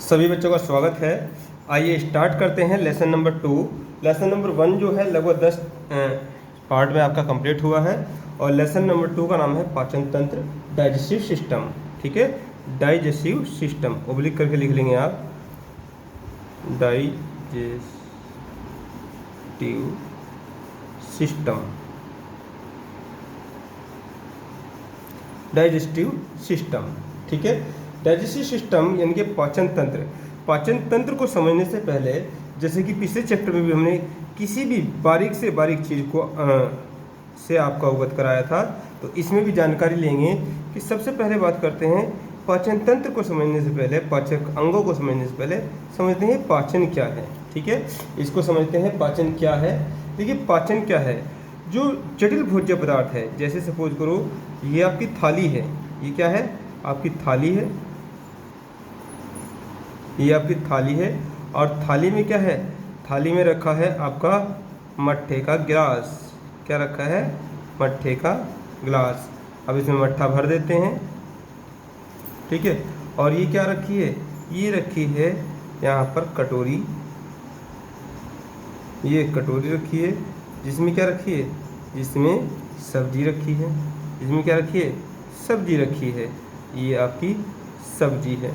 सभी बच्चों का स्वागत है। आइए स्टार्ट करते हैं लेसन नंबर 2। लेसन नंबर 1 जो है लगभग 10 पार्ट में आपका कंप्लीट हुआ है और लेसन नंबर 2 का नाम है पाचन तंत्र, डाइजेस्टिव सिस्टम। ठीक है, डाइजेस्टिव सिस्टम ओब्लिक करके लिख लेंगे आप, डाइजेस्टिव सिस्टम। डाइजेस्टिव सिस्टम, ठीक है। डाइजेस्टिव सिस्टम यानी कि पाचन तंत्र। पाचन तंत्र को समझने से पहले, जैसे कि पिछले चैप्टर में भी हमने किसी भी बारीक से बारीक चीज़ को से आपको अवगत कराया था, तो इसमें भी जानकारी लेंगे कि सबसे पहले बात करते हैं पाचन तंत्र को समझने से पहले, पाचक अंगों को समझने से पहले समझते हैं पाचन क्या है। ठीक है, इसको समझते हैं पाचन क्या है। देखिए पाचन क्या है, जो जटिल भोज्य पदार्थ है, जैसे सपोज करो ये आपकी थाली है, ये क्या है आपकी थाली है, ये आपकी थाली है और थाली में क्या है, थाली में रखा है आपका मट्ठे का गिलास। क्या रखा है, मट्ठे का गिलास। अब इसमें मट्ठा भर देते हैं, ठीक है। और ये क्या रखी है, ये रखी है यहाँ पर कटोरी, ये कटोरी रखी है जिसमें क्या रखी है, जिसमें सब्जी रखी है, जिसमें क्या रखी है, सब्जी रखी है। ये आपकी सब्जी है।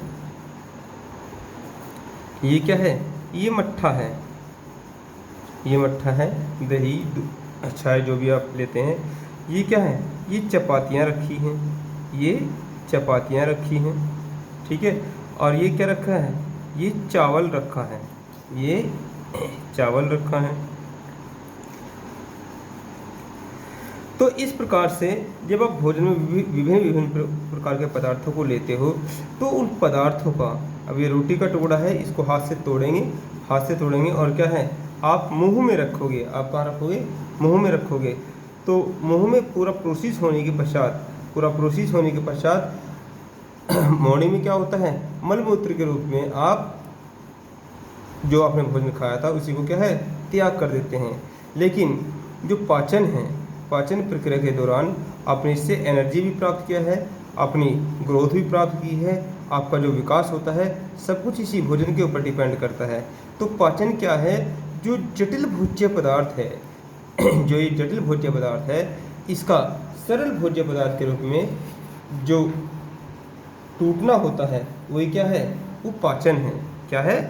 ये क्या है, ये मट्ठा है, ये मट्ठा है, दही अच्छा है जो भी आप लेते हैं। ये क्या है, ये चपातियाँ रखी हैं, ये चपातियाँ रखी हैं, ठीक है। और ये क्या रखा है, ये चावल रखा है, ये चावल रखा है। तो इस प्रकार से जब आप भोजन में विभिन्न विभिन्न प्रकार के पदार्थों को लेते हो, तो उन पदार्थों का, अब ये रोटी का टुकड़ा है, इसको हाथ से तोड़ेंगे, हाथ से तोड़ेंगे और क्या है आप मुंह में रखोगे। आप कहाँ रखोगे, मुंह में रखोगे। तो मुंह में पूरा प्रोसेस होने के पश्चात, पूरा प्रोसेस होने के पश्चात मॉर्निंग में क्या होता है, मलमूत्र के रूप में आप जो आपने भोजन खाया था उसी को क्या है त्याग कर देते हैं। लेकिन जो पाचन है, पाचन प्रक्रिया के दौरान आपने इससे एनर्जी भी प्राप्त किया है, अपनी ग्रोथ भी प्राप्त की है, आपका जो विकास होता है सब कुछ इसी भोजन के ऊपर डिपेंड करता है। तो पाचन क्या है, जो जटिल भोज्य पदार्थ है जो ये जटिल भोज्य पदार्थ है, इसका सरल भोज्य पदार्थ के रूप में जो टूटना होता है वही क्या है, वो पाचन है। क्या है,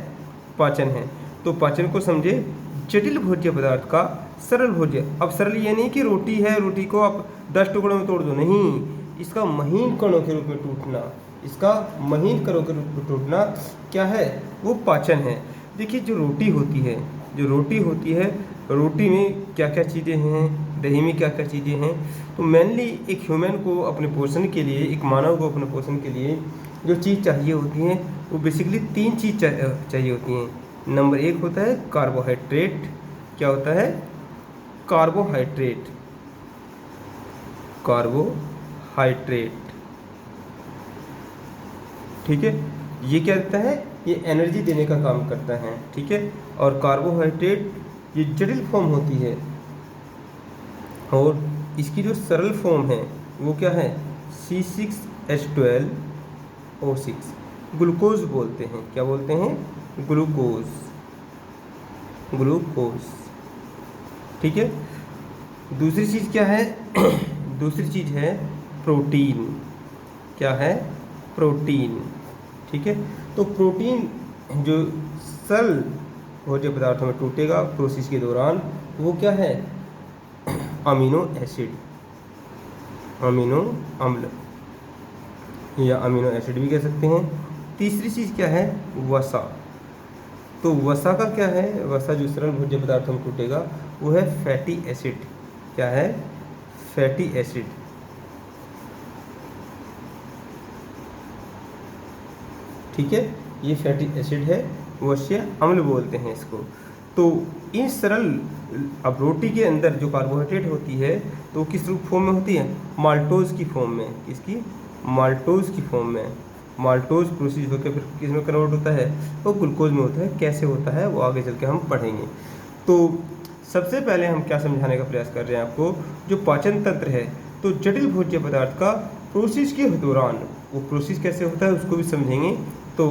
पाचन है। तो पाचन को समझे जटिल भोज्य पदार्थ का सरल भोज्य। अब सरल ये नहीं कि रोटी है, रोटी को आप 10 टुकड़ों में तोड़ दो, नहीं, इसका महीन कणों के रूप में टूटना, इसका महीन कणों के रूप में टूटना क्या है, वो पाचन है। देखिए जो रोटी होती है, जो रोटी होती है, रोटी में क्या क्या चीज़ें हैं, दही में क्या क्या चीज़ें हैं। तो मेनली एक ह्यूमन को अपने पोषण के लिए, एक मानव को अपने पोषण के लिए जो चीज़ चाहिए होती हैं वो बेसिकली 3 चीज़ चाहिए होती हैं। नंबर 1 होता है कार्बोहाइड्रेट। क्या होता है, कार्बोहाइड्रेट, कार्बोहाइड्रेट, ठीक है। ये क्या करता है, ये एनर्जी देने का काम करता है, ठीक है। और कार्बोहाइड्रेट ये जटिल फॉर्म होती है और इसकी जो सरल फॉर्म है वो क्या है, C6H12O6, ग्लूकोज बोलते हैं। क्या बोलते हैं, ग्लूकोज, ग्लूकोज, ठीक है। दूसरी चीज़ क्या है दूसरी चीज़ है प्रोटीन। क्या है, प्रोटीन, ठीक है। तो प्रोटीन जो सरल भोज्य पदार्थों में टूटेगा प्रोसेस के दौरान, वो क्या है, अमीनो एसिड, अमीनो अम्ल या अमीनो एसिड भी कह सकते हैं। तीसरी चीज़ क्या है, वसा। तो वसा का क्या है, वसा जो सरल भोज्य पदार्थों में टूटेगा वो है फैटी एसिड। क्या है, फैटी एसिड, ठीक है। ये फैटी एसिड है, वश्य अम्ल बोलते हैं इसको। तो इन सरल, अब रोटी के अंदर जो कार्बोहाइड्रेट होती है तो वो किस रूप फॉर्म में होती है, माल्टोज की फॉर्म में। किसकी, माल्टोज की फॉर्म में। माल्टोज प्रोसेस होकर फिर किस में कन्वर्ट होता है, वो ग्लूकोज में होता है। कैसे होता है वो आगे चल के हम पढ़ेंगे। तो सबसे पहले हम क्या समझाने का प्रयास कर रहे हैं आपको, जो पाचन तंत्र है, तो जटिल भोज्य पदार्थ का प्रोसेस के दौरान वो प्रोसेस कैसे होता है उसको भी समझेंगे। तो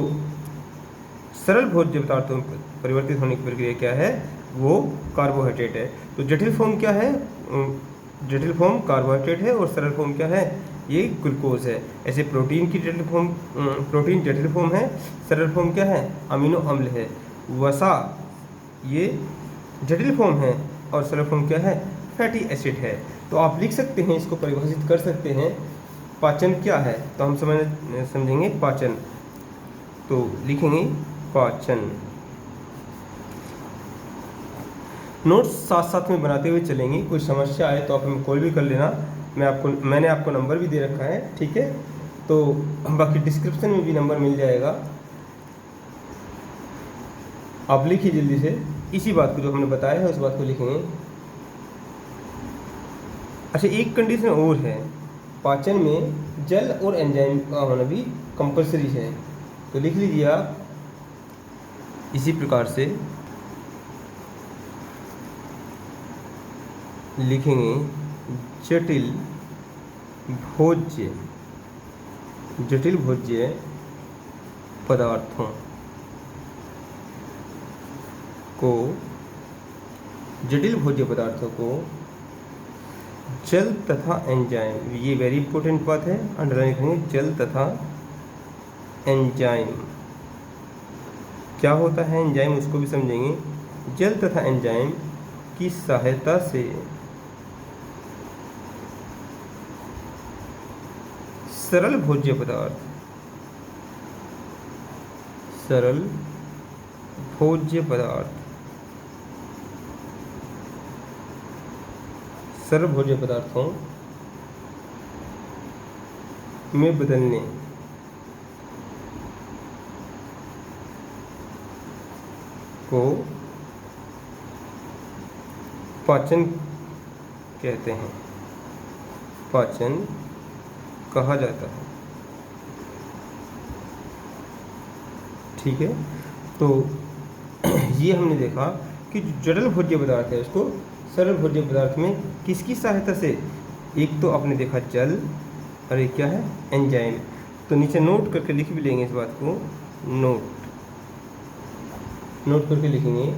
सरल भोज्य पदार्थों में परिवर्तित होने की प्रक्रिया क्या है, वो कार्बोहाइड्रेट है। तो जटिल फॉर्म क्या है, जटिल फॉर्म कार्बोहाइड्रेट है और सरल फॉर्म क्या है, ये ग्लूकोज है। ऐसे प्रोटीन की जटिल फॉर्म, प्रोटीन जटिल फॉर्म है, सरल फॉर्म क्या है, अमीनो अम्ल है। वसा ये जटिल फॉर्म है और सरल फॉर्म क्या है, फैटी एसिड है। तो आप लिख सकते हैं, इसको परिभाषित कर सकते हैं। पाचन क्या है, तो हम समझेंगे पाचन, तो लिखेंगे पाचन। नोट्स साथ साथ में बनाते हुए चलेंगे, कोई समस्या आए तो आप हमें कॉल भी कर लेना। मैंने आपको नंबर भी दे रखा है, ठीक है। तो बाकी डिस्क्रिप्शन में भी नंबर मिल जाएगा, आप लिखिए जल्दी से। इसी बात को जो हमने बताया है उस बात को लिखेंगे। अच्छा, एक कंडीशन और है, पाचन में जल और एंजाइम का होना भी कंपलसरी है। तो लिख लीजिए आप इसी प्रकार से, लिखेंगे जटिल भोज्य, जटिल भोज्य पदार्थों को, जटिल भोज्य पदार्थों को जल तथा एंजाइम, ये वेरी इंपॉर्टेंट बात है, अंडरलाइन करेंगे, जल तथा एंजाइम। क्या होता है एंजाइम, उसको भी समझेंगे। जल तथा एंजाइम की सहायता से सरल भोज्य पदार्थ, सरल भोज्य पदार्थ, सरल भोज्य पदार्थों में बदलने को पाचन कहते हैं, पाचन कहा जाता है, ठीक है। तो ये हमने देखा कि जो जटिल भोज्य पदार्थ है उसको सरल भोज्य पदार्थ में किसकी सहायता से, एक तो आपने देखा जल और एक क्या है, एंजाइम। तो नीचे नोट करके लिख भी लेंगे इस बात को, नोट करके लिखेंगे,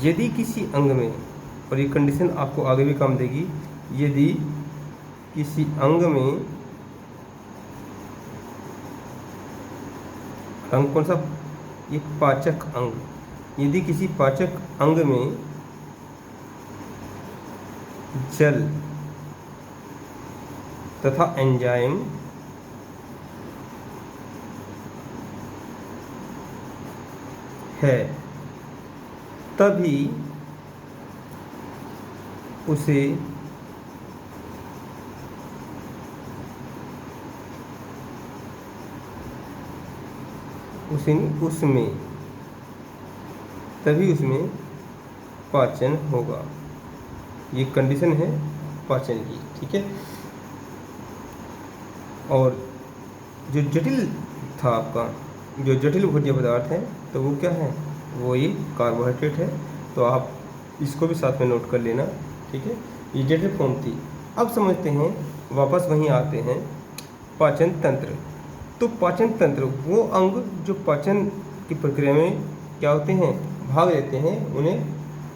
यदि किसी अंग में, और ये कंडीशन आपको आगे भी काम देगी, यदि किसी अंग में, अंग कौन सा, ये पाचक अंग, यदि किसी पाचक अंग में जल तथा एंजाइम है, तभी उसे उसमें तभी उसमें पाचन होगा। ये कंडीशन है पाचन की, ठीक है। और जो जटिल था आपका, जो जटिल भोज्य पदार्थ है, तो वो क्या है, वो ये कार्बोहाइड्रेट है। तो आप इसको भी साथ में नोट कर लेना, ठीक है। ये जटिल फॉर्म थी। अब समझते हैं, वापस वहीं आते हैं, पाचन तंत्र। तो पाचन तंत्र वो अंग जो पाचन की प्रक्रिया में क्या होते हैं, भाग लेते हैं, उन्हें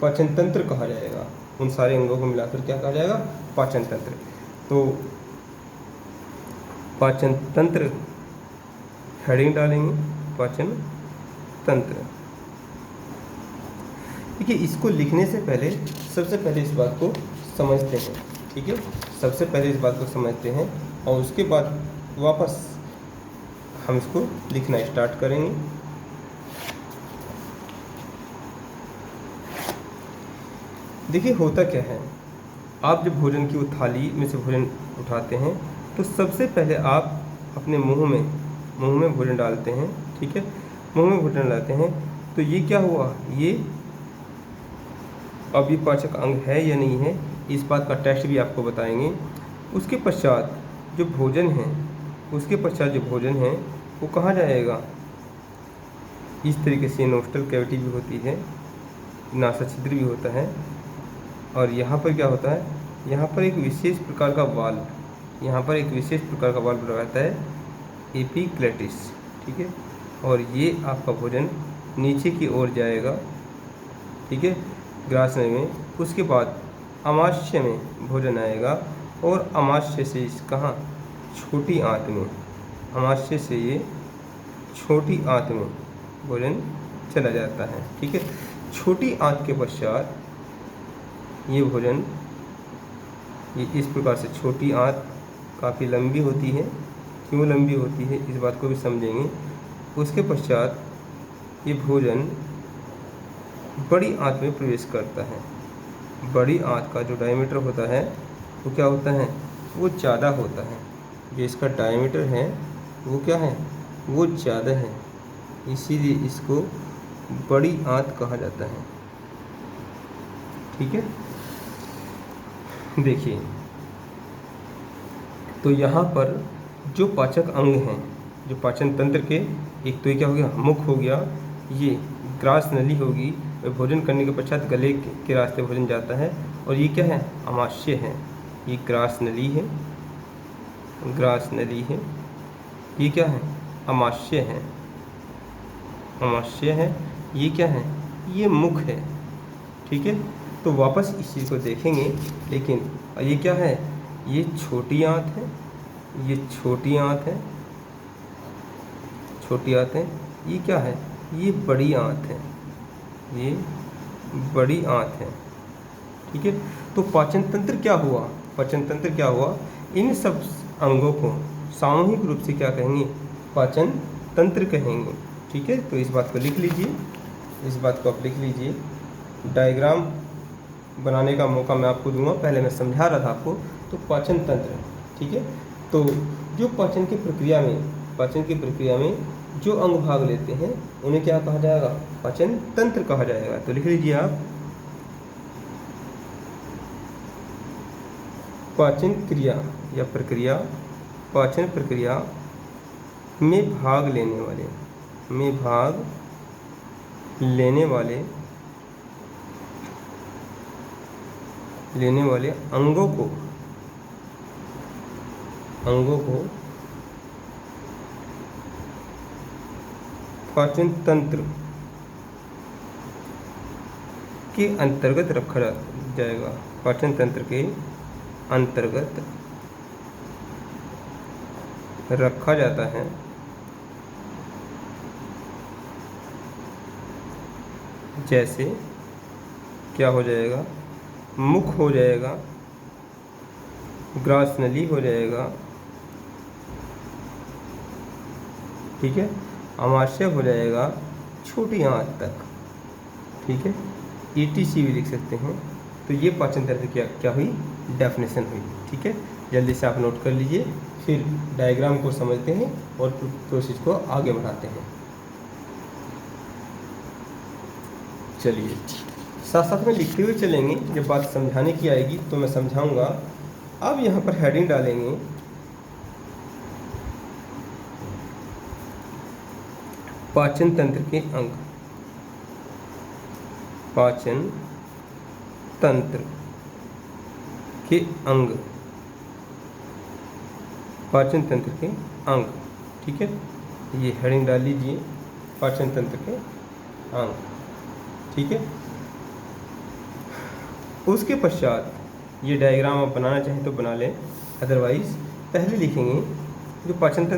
पाचन तंत्र कहा जाएगा। उन सारे अंगों को मिलाकर क्या कहा जाएगा, पाचन तंत्र। तो पाचन तंत्र हेडिंग डालेंगे, पाचन तंत्र। देखिए, इसको लिखने से पहले सबसे पहले इस बात को समझते हैं, ठीक है। सबसे पहले इस बात को समझते हैं और उसके बाद वापस हम इसको लिखना स्टार्ट करेंगे। देखिए, होता क्या है, आप जब भोजन की वो थाली में से भोजन उठाते हैं तो सबसे पहले आप अपने मुंह में भोजन डालते हैं, ठीक है। मुंह में भोजन डालते हैं तो ये क्या हुआ, ये अब ये पाचक अंग है या नहीं है, इस बात का टेस्ट भी आपको बताएंगे। उसके पश्चात जो भोजन है, वो कहाँ जाएगा, इस तरीके से नोस्ट्रल कैविटी भी होती है, नासा छिद्र भी होता है, और यहाँ पर क्या होता है, यहाँ पर एक विशेष प्रकार का वाल्व, रहता है, एपिग्लैटिस, ठीक है। और ये आपका भोजन नीचे की ओर जाएगा, ठीक है, ग्रास नली में। उसके बाद अमाशय में भोजन आएगा और अमाशय से इस कहाँ, छोटी आंत में, अमाशय से ये छोटी आंत में भोजन चला जाता है, ठीक है। छोटी आंत के पश्चात ये भोजन, ये इस प्रकार से, छोटी आंत काफ़ी लंबी होती है, क्यों लंबी होती है इस बात को भी समझेंगे। उसके पश्चात ये भोजन बड़ी आंत में प्रवेश करता है। बड़ी आंत का जो डायमीटर होता है वो क्या होता है, वो ज़्यादा होता है। जो इसका डायमीटर है वो क्या है, वो ज़्यादा है, इसीलिए इसको बड़ी आंत कहा जाता है, ठीक है। देखिए, तो यहाँ पर जो पाचक अंग हैं, जो पाचन तंत्र के, एक तो ये क्या हो गया, मुख हो गया, ये ग्रास नली होगी, भोजन करने के पश्चात गले के रास्ते भोजन जाता है, और ये क्या है, अमाशय है। ये ग्रास नली है, ग्रास नली है, ये क्या है, अमाशय है, अमाशय है, ये क्या है, ये मुख है, ठीक है। तो वापस इस चीज़ को देखेंगे, लेकिन ये क्या है, ये छोटी आंत है, ये छोटी आंत है, छोटी आंत है, ये क्या है, ये बड़ी आंत है, ये बड़ी आंत है, ठीक है। तो पाचन तंत्र क्या हुआ, पाचन तंत्र क्या हुआ, इन सब अंगों को सामूहिक रूप से क्या कहेंगे, पाचन तंत्र कहेंगे, ठीक है। तो इस बात को लिख लीजिए, इस बात को आप लिख लीजिए। डायग्राम बनाने का मौका मैं आपको दूंगा, पहले मैं समझा रहा था आपको। तो पाचन तंत्र, ठीक है। तो जो पाचन की प्रक्रिया में, पाचन की प्रक्रिया में जो अंग भाग लेते हैं उन्हें क्या कहा जाएगा, पाचन तंत्र कहा जाएगा। तो लिख लीजिए आप, पाचन क्रिया या प्रक्रिया, पाचन प्रक्रिया में भाग लेने वाले, में भाग लेने वाले, लेने वाले अंगों को, अंगों को पाचन तंत्र के अंतर्गत रखा जाएगा, पाचन तंत्र के अंतर्गत रखा जाता है। जैसे क्या हो जाएगा, मुख हो जाएगा, ग्रास नली हो जाएगा, ठीक है, अमाशय हो जाएगा, छोटी आंत तक, ठीक है, ETC भी लिख सकते हैं। तो ये पाचन तंत्र की क्या हुई, डेफिनेशन हुई, ठीक है। जल्दी से आप नोट कर लीजिए, फिर डायग्राम को समझते हैं और प्रोसेस को आगे बढ़ाते हैं। चलिए, साथ साथ में लिखते हुए चलेंगे, जब बात समझाने की आएगी तो मैं समझाऊंगा। अब यहाँ पर हेडिंग डालेंगे, पाचन तंत्र के अंग, पाचन तंत्र के अंग, पाचन तंत्र के अंग, ठीक है। ये हेडिंग डाल लीजिए, पाचन तंत्र के अंग, ठीक है। उसके पश्चात ये डायग्राम आप बनाना चाहें तो बना लें, अदरवाइज पहले लिखेंगे जो पाचन तंत्र